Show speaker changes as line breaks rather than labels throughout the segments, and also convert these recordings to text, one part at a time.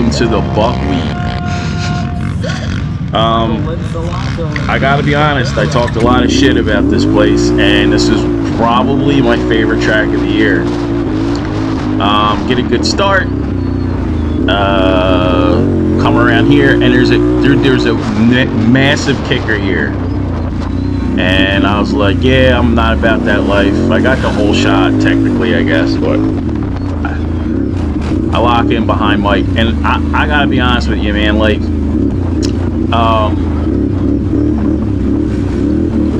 welcome to the Buckwheat. I gotta be honest, I talked a lot of shit about this place, and this is probably my favorite track of the year. Get a good start, come around here, and there's a massive kicker here, and I was like, yeah, I'm not about that life. I got the whole shot technically, I guess, but I lock in behind Mike, and I gotta be honest with you, man, like,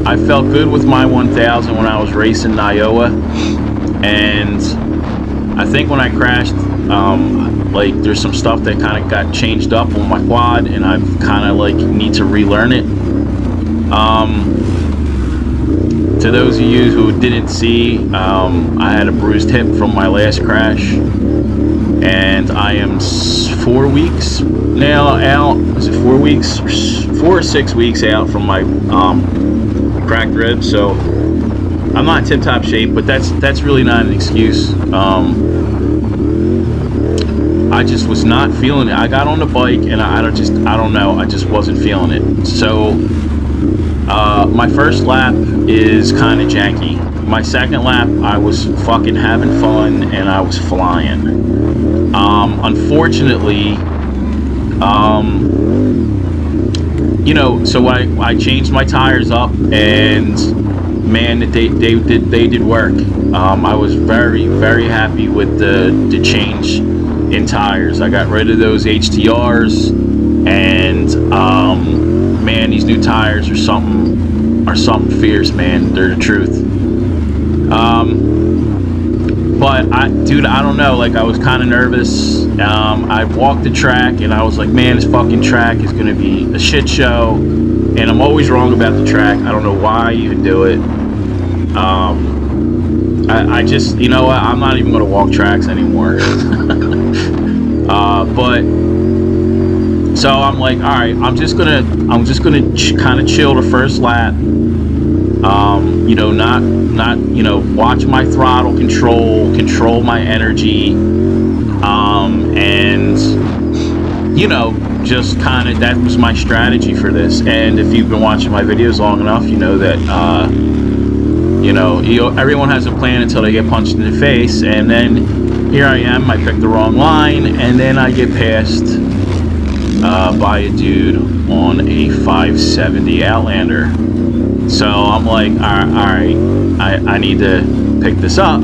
I felt good with my 1000 when I was racing Iowa, and I think when I crashed, like, there's some stuff that kind of got changed up on my quad, and I've kind of like need to relearn it. To those of you who didn't see, I had a bruised hip from my last crash, and I am 4 weeks now out. Is it 4 weeks? 4 or 6 weeks out from my cracked ribs, so I'm not in tip-top shape, but that's really not an excuse. I just was not feeling it. I got on the bike, and I don't know, I just wasn't feeling it. So my first lap is kind of janky. My second lap, I was fucking having fun, and I was flying. Unfortunately, you know, so I changed my tires up, and man, they did work. I was very, very happy with the change in tires. I got rid of those HTRs, and man, these new tires are something fierce, man. They're the truth. But dude, I don't know, like, I was kind of nervous. I walked the track, and I was like, man, this fucking track is gonna be a shit show, and I'm always wrong about the track. I don't know why I even do it. I just, you know what, I'm not even gonna walk tracks anymore. But so I'm like, all right, I'm just gonna kind of chill the first lap. You know, not you know, watch my throttle control my energy, and you know, just kind of, that was my strategy for this. And if you've been watching my videos long enough, you know that you know, everyone has a plan until they get punched in the face, and then here I am, I picked the wrong line, and then I get passed by a dude on a 570 Outlander. So I'm like, all right, I need to pick this up.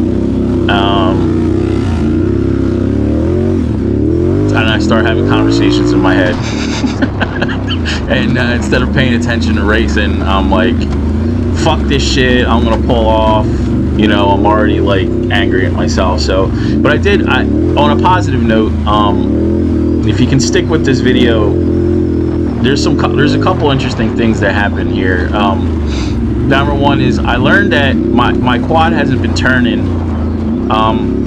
And I start having conversations in my head. And instead of paying attention to racing, I'm like, fuck this shit, I'm gonna pull off. You know, I'm already like angry at myself. So, but on a positive note, if you can stick with this video, there's a couple interesting things that happen here. Number one is, I learned that my quad hasn't been turning.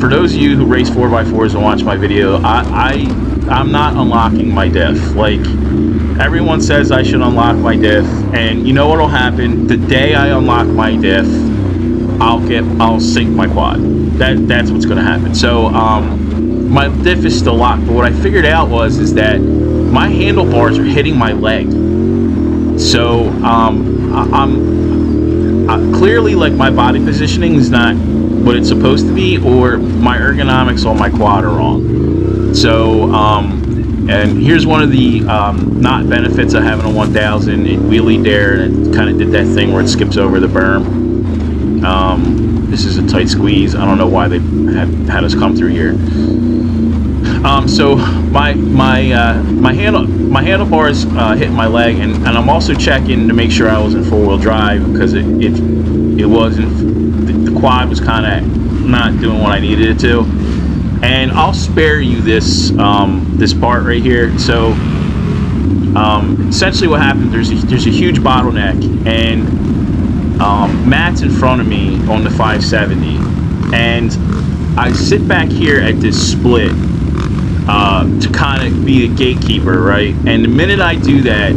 For those of you who race 4x4s and watch my video, I'm not unlocking my diff. Like, everyone says I should unlock my diff, and you know what'll happen? The day I unlock my diff, I'll sink my quad. That's what's gonna happen. So my diff is still locked, but what I figured out is that my handlebars are hitting my leg. So I'm clearly, like, my body positioning is not what it's supposed to be, or my ergonomics on my quad are wrong. So and here's one of the not benefits of having a 1000. It wheelie there, and it kind of did that thing where it skips over the berm. This is a tight squeeze. I don't know why they had us come through here. So my handlebars hit my leg, and I'm also checking to make sure I was in 4-wheel drive, because it wasn't. The quad was kind of not doing what I needed it to. And I'll spare you this this part right here. So essentially, what happened? There's a huge bottleneck, and Matt's in front of me on the 570, and I sit back here at this split to kind of be the gatekeeper, right? And the minute I do that,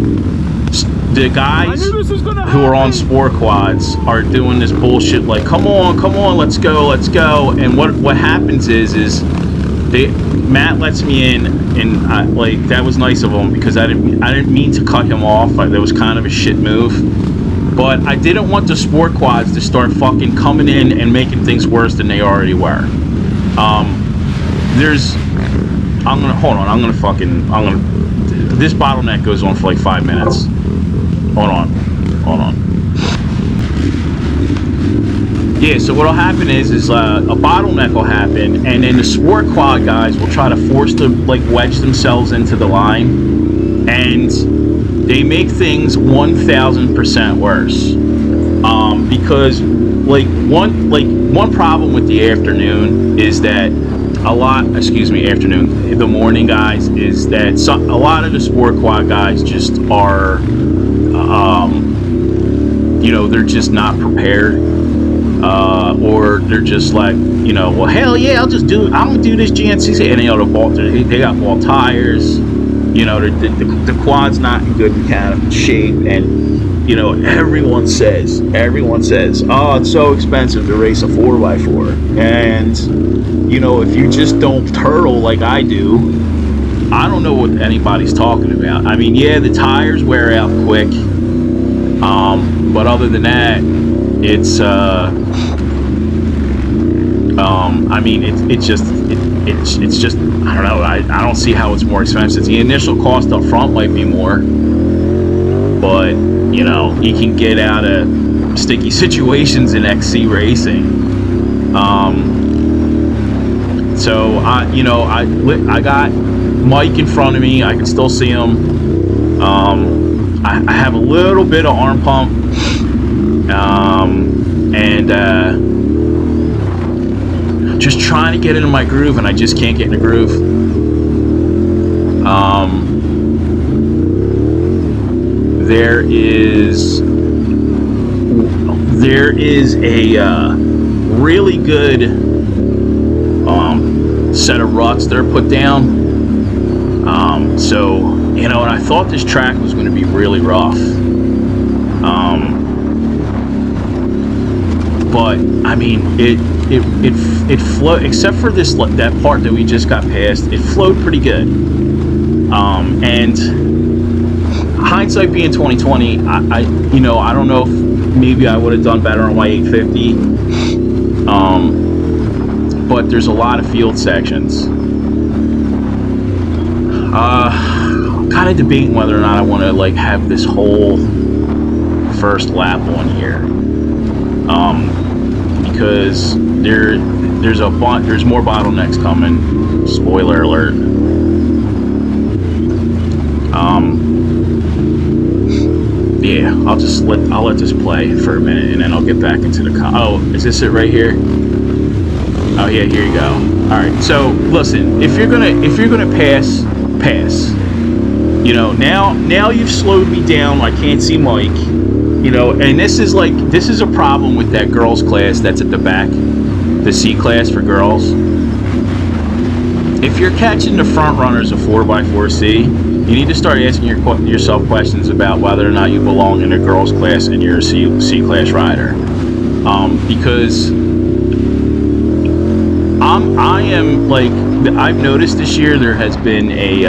the guys who are on sport quads are doing this bullshit like, come on, let's go. And what happens is Matt lets me in, and like that was nice of him because I didn't mean to cut him off. That was kind of a shit move, but I didn't want the sport quads to start fucking coming in and making things worse than they already were. This bottleneck goes on for like 5 minutes. Hold on. Yeah, so what'll happen is a bottleneck will happen, and then the sport quad guys will try to force to like wedge themselves into the line, and they make things 1,000% worse. Because one problem with the afternoon is that the morning guys is that a lot of the sport quad guys just are, they're just not prepared. Or they're just like, well, hell yeah, I'm gonna do this GNCC, and they got ball tires, the quad's not in good mechanical shape, and everyone says, oh, it's so expensive to race a 4x4, and if you just don't turtle like I do, I don't know what anybody's talking about. I mean, yeah, the tires wear out quick, but other than that, it's it's just I don't know. I don't see how it's more expensive. The initial cost up front might be more, but you can get out of sticky situations in XC racing. So I got Mike in front of me. I can still see him. I have a little bit of arm pump. Just trying to get into my groove, and I just can't get in the groove. There is a really good set of ruts that are put down. And I thought this track was going to be really rough. But I mean, it flowed, except for that part that we just got past. It flowed pretty good. And hindsight being 2020, I don't know if maybe I would have done better on my 850. But there's a lot of field sections. I'm kind of debating whether or not I want to like have this whole first lap on here. Because there's more bottlenecks coming. Spoiler alert. Yeah, I'll let this play for a minute, and then I'll get back into the oh, is this it right here? Oh yeah, here you go. All right. So listen, if you're gonna pass. Now you've slowed me down. I can't see Mike. And this is a problem with that girls class that's at the back, the C class for girls. If you're catching the front runners of 4x4C, you need to start asking yourself questions about whether or not you belong in a girls class and you're a C class rider. Because I am like, I've noticed this year there has been a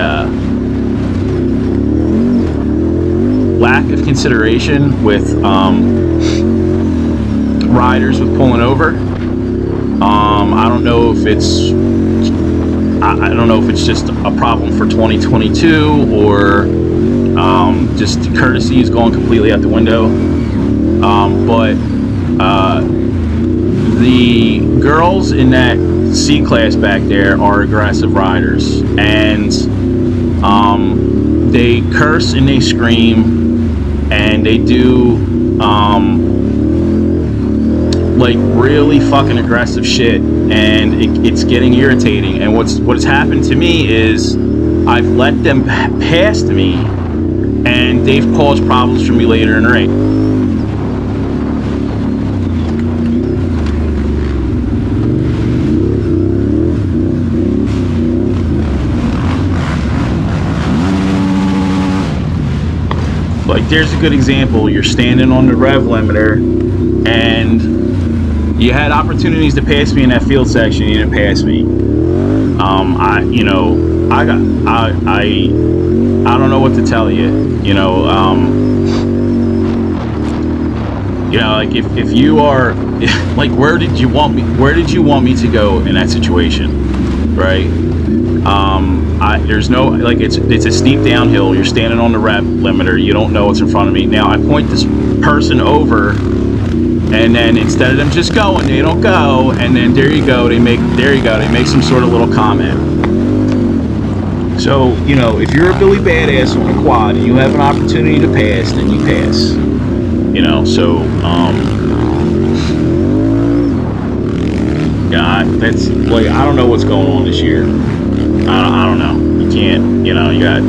lack of consideration with riders with pulling over. I don't know if it's just a problem for 2022 or just courtesy is going completely out the window. But the girls in that C class back there are aggressive riders, and they curse and they scream. And they do like really fucking aggressive shit, and it's getting irritating. And what's happened to me is I've let them past me, and they've caused problems for me later in the race. Like, there's a good example. You're standing on the rev limiter, and you had opportunities to pass me in that field section. You didn't pass me. I don't know what to tell you. Like if you are, like, where did you want me to go in that situation, right? There's no, like, it's a steep downhill. You're standing on the rev limiter. You don't know what's in front of me. Now I point this person over, and then instead of them just going, they don't go, and then there you go, they make some sort of little comment. So, if you're a Billy Badass on a quad and you have an opportunity to pass, then you pass. Yeah, that's, like, I don't know what's going on this year. I don't know. You can't, you got,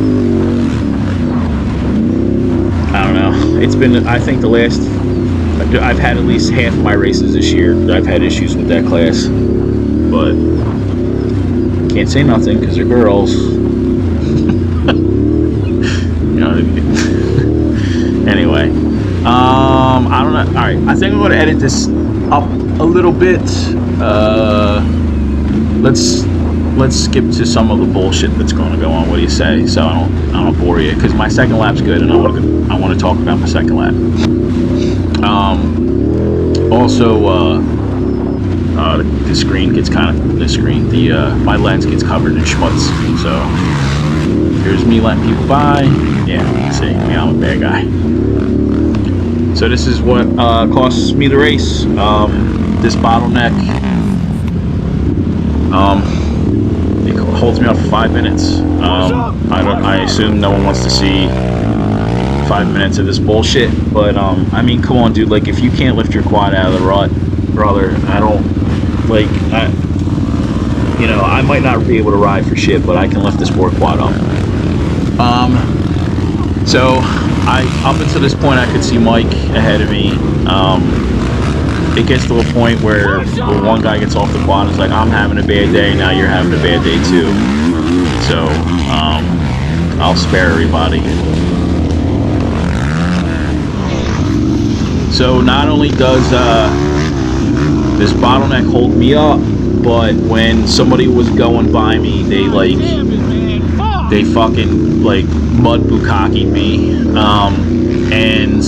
I don't know. It's been, I think I've had at least half of my races this year. I've had issues with that class, but can't say nothing because they're girls. Anyway, I don't know. All right, I think I'm going to edit this up a little bit. Let's skip to some of the bullshit that's going to go on. What do you say? So I don't bore you, because my second lap's good, and I want to talk about my second lap. Also, the screen gets my lens gets covered in schmutz. So here's me letting people by. Yeah, see, I'm a bad guy. So this is what costs me the race. This bottleneck. It holds me up for 5 minutes. I assume no one wants to see 5 minutes of this bullshit, but I mean, come on, dude. Like, if you can't lift your quad out of the rut, brother, I might not be able to ride for shit, but I can lift the sport quad up. So up until this point, I could see Mike ahead of me. It gets to a point where one guy gets off the quad and is like, I'm having a bad day, now you're having a bad day too. So I'll spare everybody. So not only does this bottleneck hold me up, but when somebody was going by me, they fucking like mud bukkaki'd me, and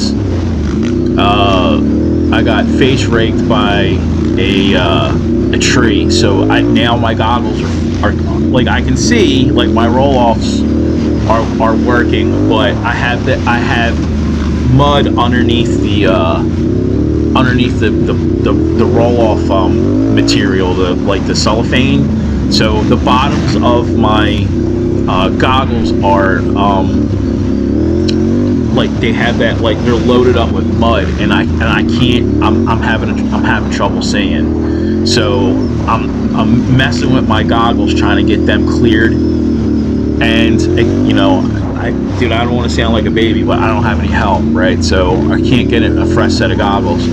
I got face raked by a tree. So now my goggles are like, I can see, like, my roll-offs are working, but I have mud underneath the roll-off material, the cellophane. So the bottoms of my goggles are like, they have that, like, they're loaded up with mud, and I can't. I'm having trouble seeing. So I'm messing with my goggles trying to get them cleared, and I don't want to sound like a baby, but I don't have any help, right? So I can't get a fresh set of goggles.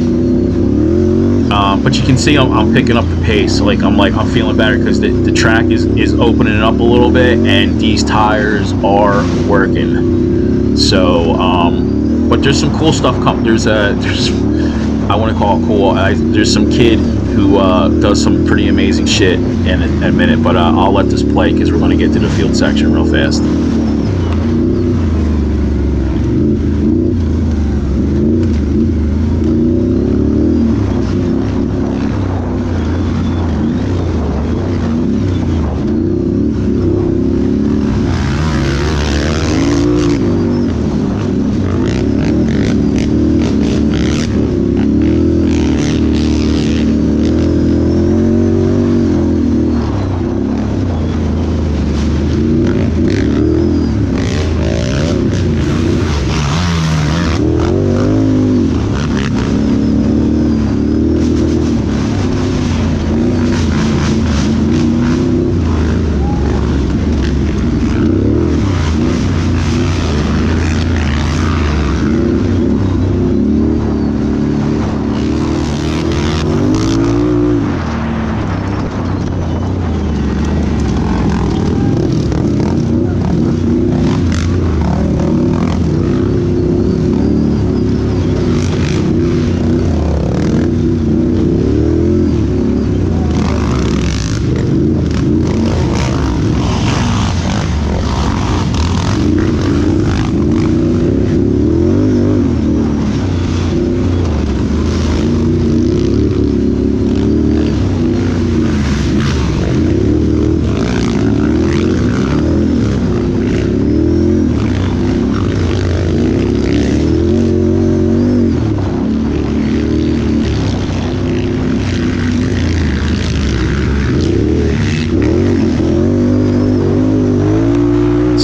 But you can see I'm picking up the pace. Like, I'm feeling better because the track is opening up a little bit, and these tires are working. So, but there's some cool stuff coming. There's I want to call it cool. There's some kid who does some pretty amazing shit in a minute, but I'll let this play because we're going to get to the field section real fast.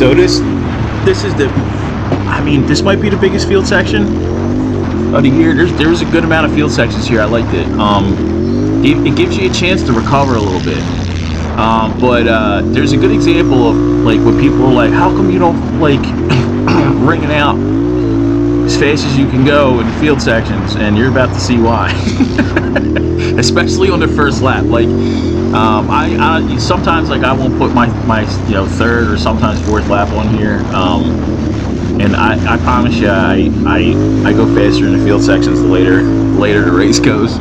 So this is the, I mean, this might be the biggest field section of the year. There's a good amount of field sections here. I liked it. It gives you a chance to recover a little bit. But there's a good example of like when people are like, how come you don't like ring it out as fast as you can go in the field sections? And you're about to see why. Especially on the first lap. Like I sometimes like I won't put my you know third or sometimes fourth lap on here. And I promise you I go faster in the field sections the later the race goes.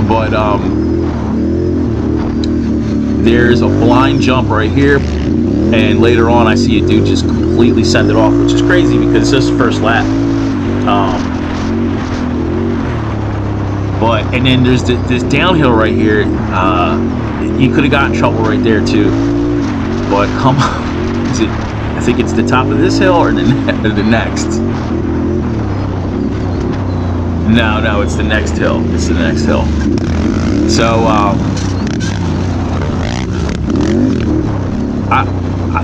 But there's a blind jump right here, and later on I see a dude just completely send it off, which is crazy because it's just the first lap. And then there's this downhill right here. You could have gotten in trouble right there too. But come on, is it? I think it's the top of this hill or the next. No, it's the next hill. It's the next hill. So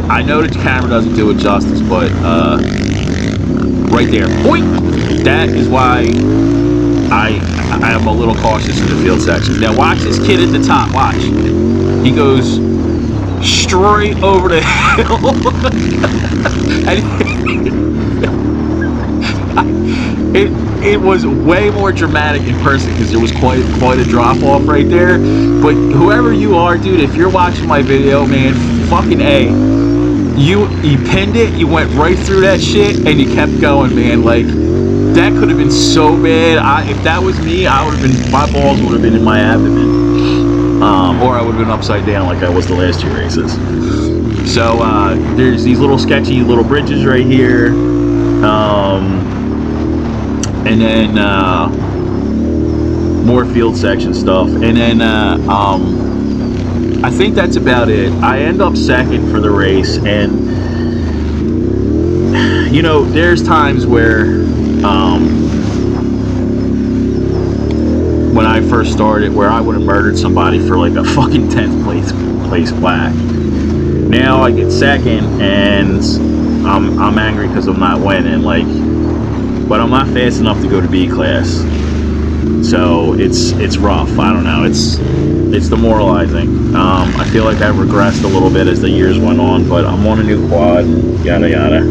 I know the camera doesn't do it justice, but right there, boing, that is why I am a little cautious in the field section. Now watch this kid at the top. Watch, he goes straight over the hill. It was way more dramatic in person because there was quite a drop off right there. But whoever you are, dude, if you're watching my video, man, fucking A. You pinned it, you went right through that shit, and you kept going, man. Like, that could have been so bad. If that was me, I would have been, my balls would have been in my abdomen. Or I would have been upside down like I was the last two races. So, there's these little sketchy little bridges right here. And then, more field section stuff. And then, I think that's about it. I end up second for the race, and you know, there's times where when I first started where I would have murdered somebody for like a fucking 10th place plaque. Now I get second and I'm angry because I'm not winning, like, but I'm not fast enough to go to B class. So it's rough. I don't know. It's demoralizing. I feel like I've regressed a little bit as the years went on, but I'm on a new quad, yada yada.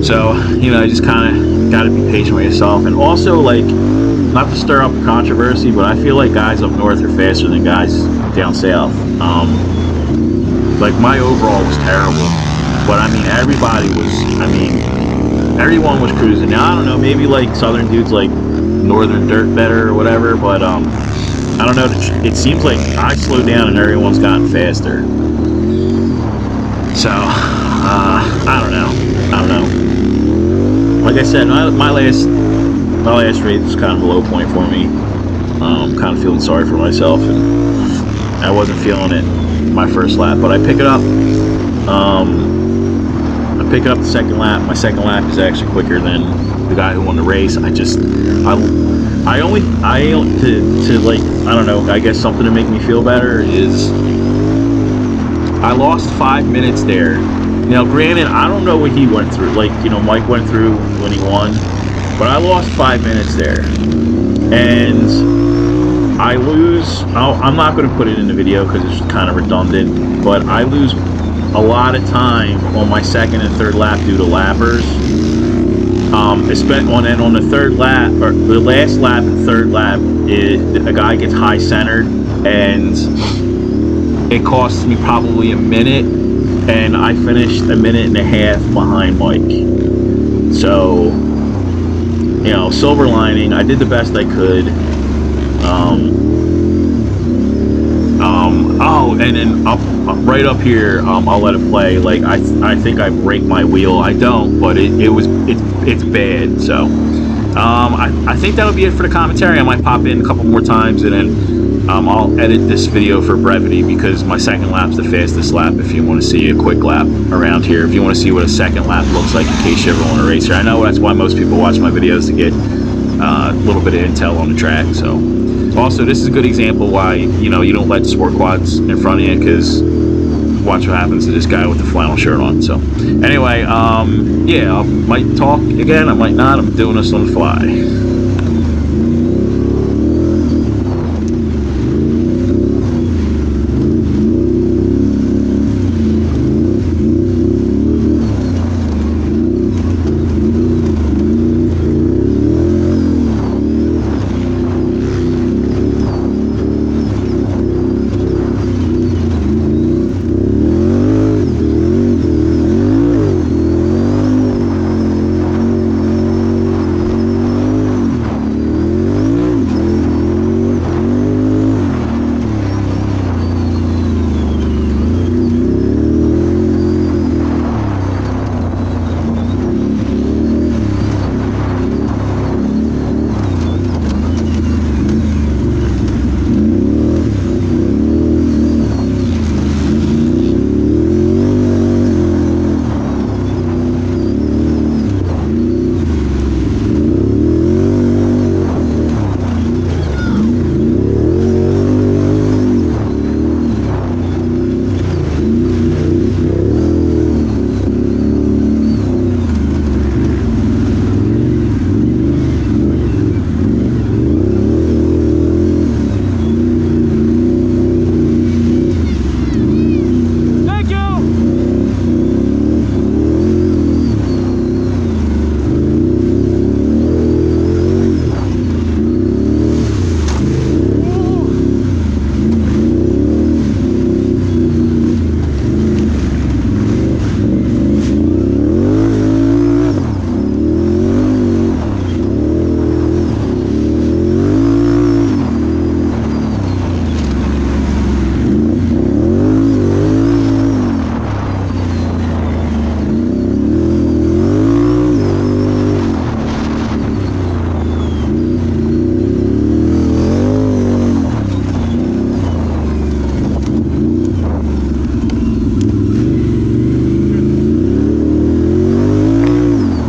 So, you know, I just kind of got to be patient with yourself. And also, like, not to stir up controversy, but I feel like guys up north are faster than guys down south. Like, my overall was terrible, but I mean, everyone was cruising. Now, I don't know, maybe like southern dudes like northern dirt better or whatever, but I don't know, it seems like I slowed down and everyone's gotten faster. So I don't know. Like I said, my last race was kind of a low point for me. Kind of feeling sorry for myself, and I wasn't feeling it my first lap, but I pick it up. I pick it up the second lap. My second lap is actually quicker than the guy who won the race. I don't know, I guess something to make me feel better is I lost 5 minutes there. Now granted, I don't know what he went through, like, you know, Mike went through when he won, but I lost 5 minutes there, and I lose, I'm not going to put it in the video because it's kind of redundant, but I lose a lot of time on my second and third lap due to lappers. And on the third lap, or the last lap and third lap, a guy gets high centered, and it costs me probably a minute, and I finished a minute and a half behind Mike. So, you know, silver lining, I did the best I could. And then right up here, I'll let it play. Like, I think I break my wheel. I don't, but it's bad. So I think that'll be it for the commentary. I might pop in a couple more times, and then I'll edit this video for brevity because my second lap's the fastest lap. If you want to see a quick lap around here, if you want to see what a second lap looks like in case you ever want to race here. I know that's why most people watch my videos, to get a little bit of intel on the track. So also, this is a good example why, you know, you don't let sport quads in front of you, because watch what happens to this guy with the flannel shirt on. So anyway, yeah, I might talk again, I might not. I'm doing this on the fly.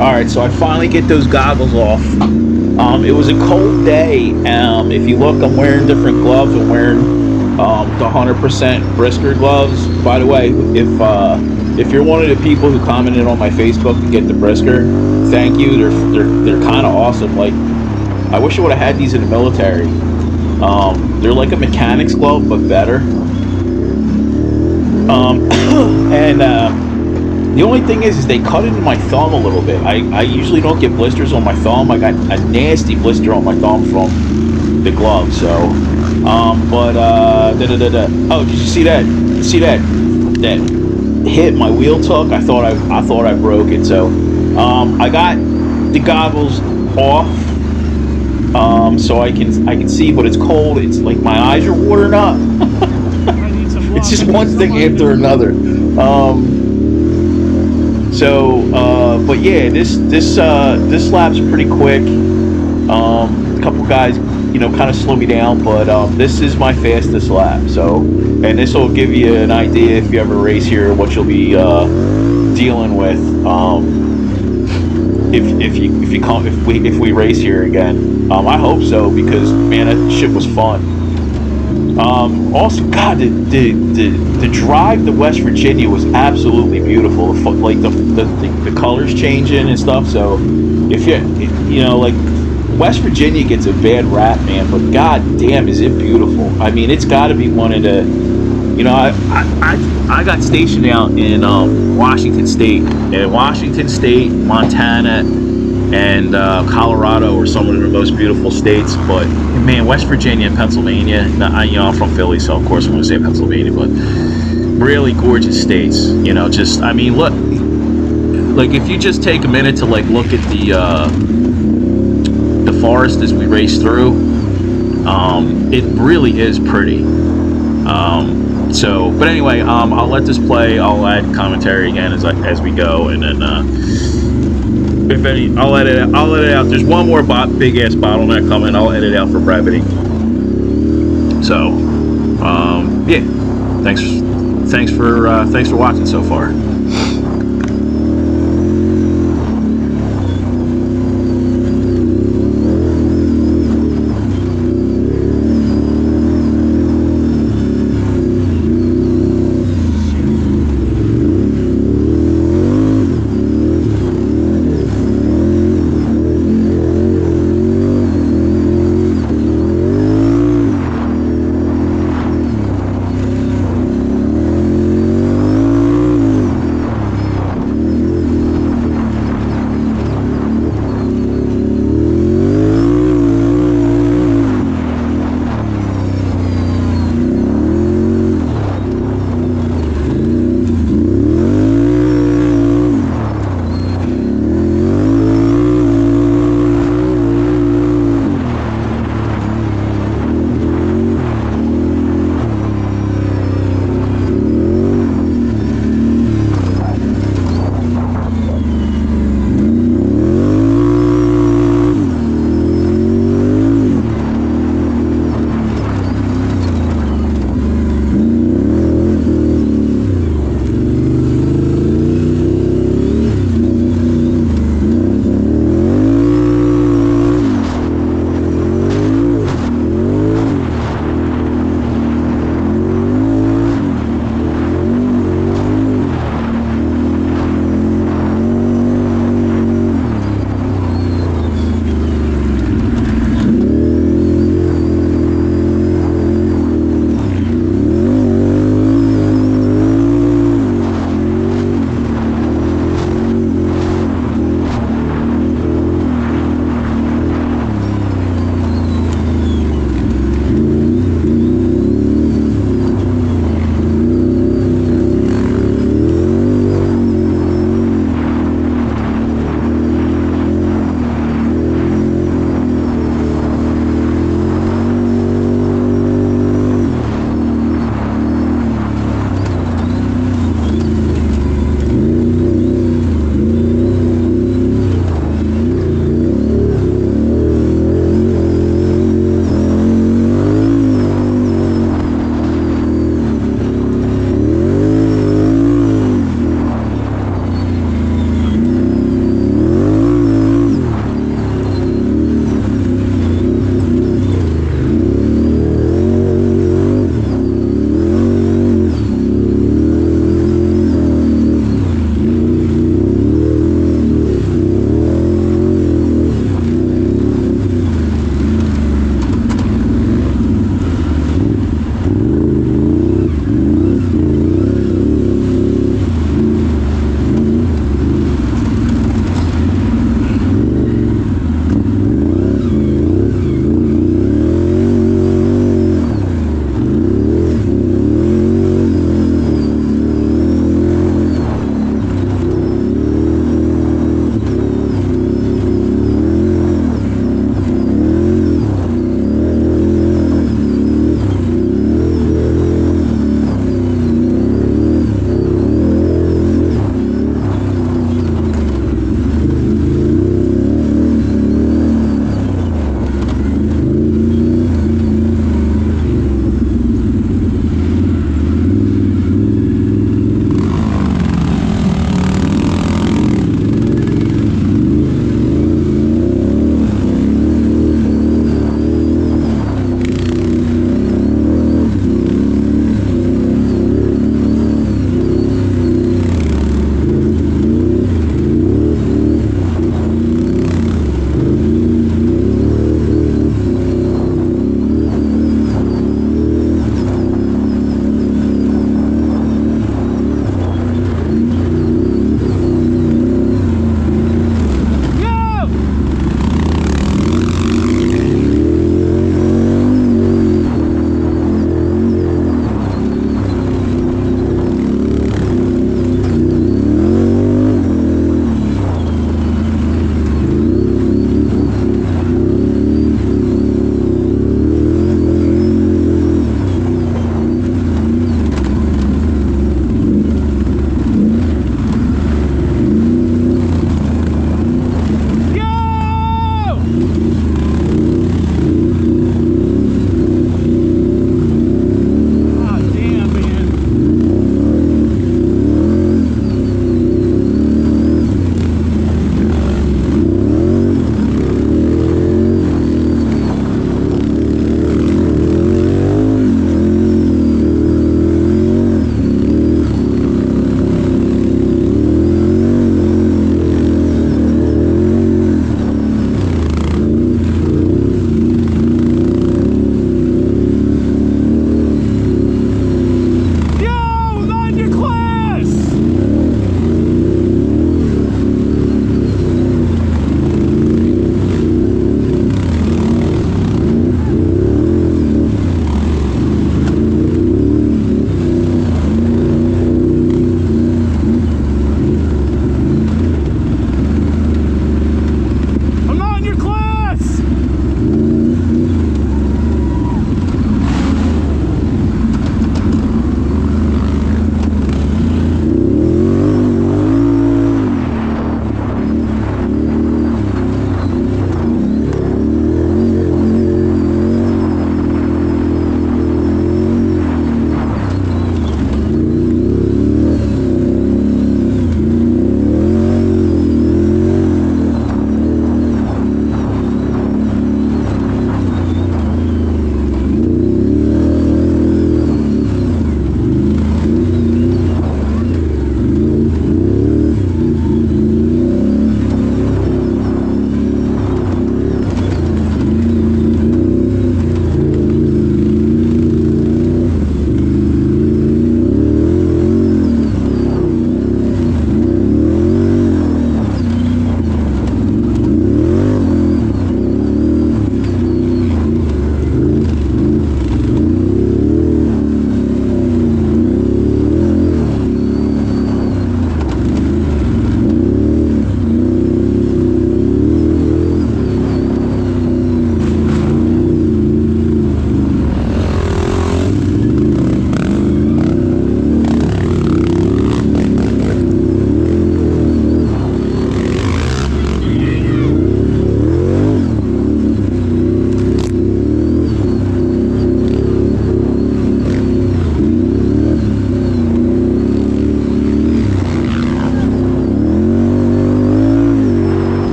Alright, so I finally get those goggles off. It was a cold day. If you look, I'm wearing different gloves. I'm wearing the 100% Brisker gloves. By the way, if you're one of the people who commented on my Facebook to get the Brisker, thank you. They're kind of awesome. Like, I wish I would have had these in the military. They're like a mechanic's glove, but better. The only thing is they cut into my thumb a little bit. I usually don't get blisters on my thumb. I got a nasty blister on my thumb from the glove. So, oh, did you see that? See that hit my wheel took? I thought I broke it. So, I got the goggles off, so I can see, but it's cold. It's like my eyes are watering up. It's just one thing after another. But yeah, this lap's pretty quick. A couple guys, kind of slow me down, but this is my fastest lap. So, and this will give you an idea if you ever race here what you'll be dealing with. If we race here again, I hope so, because man, that shit was fun. Also, God, the drive to West Virginia was absolutely beautiful. Like the colors changing and stuff. So if you like, West Virginia gets a bad rap, man, but god damn, is it beautiful. I mean, it's got to be one of the, I got stationed out in Washington State, Montana, and Colorado are some of the most beautiful states. But man, West Virginia and Pennsylvania, I'm from Philly, so of course I'm going to say Pennsylvania, but really gorgeous states. Just, I mean, look, like if you just take a minute to like look at the forest as we race through, it really is pretty. But anyway, I'll let this play. I'll add commentary again as we go, and then if any, I'll edit it out. There's one more big ass bottleneck coming. I'll edit out for brevity. So, yeah. Thanks for watching so far.